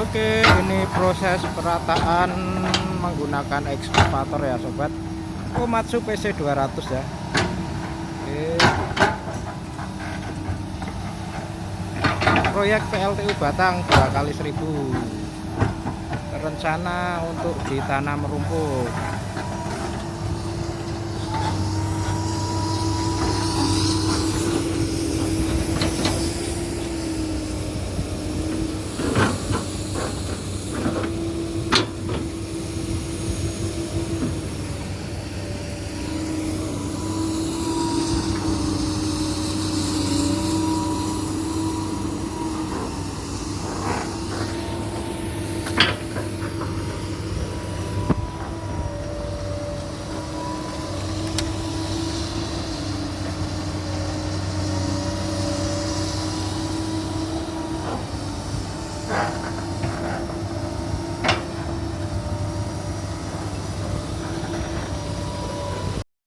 Oke, ini proses perataan menggunakan ekskavator ya sobat. Komatsu PC 200 ya. Oke. Proyek PLTU Batang 2 kali 1000. Rencana untuk ditanam rumput.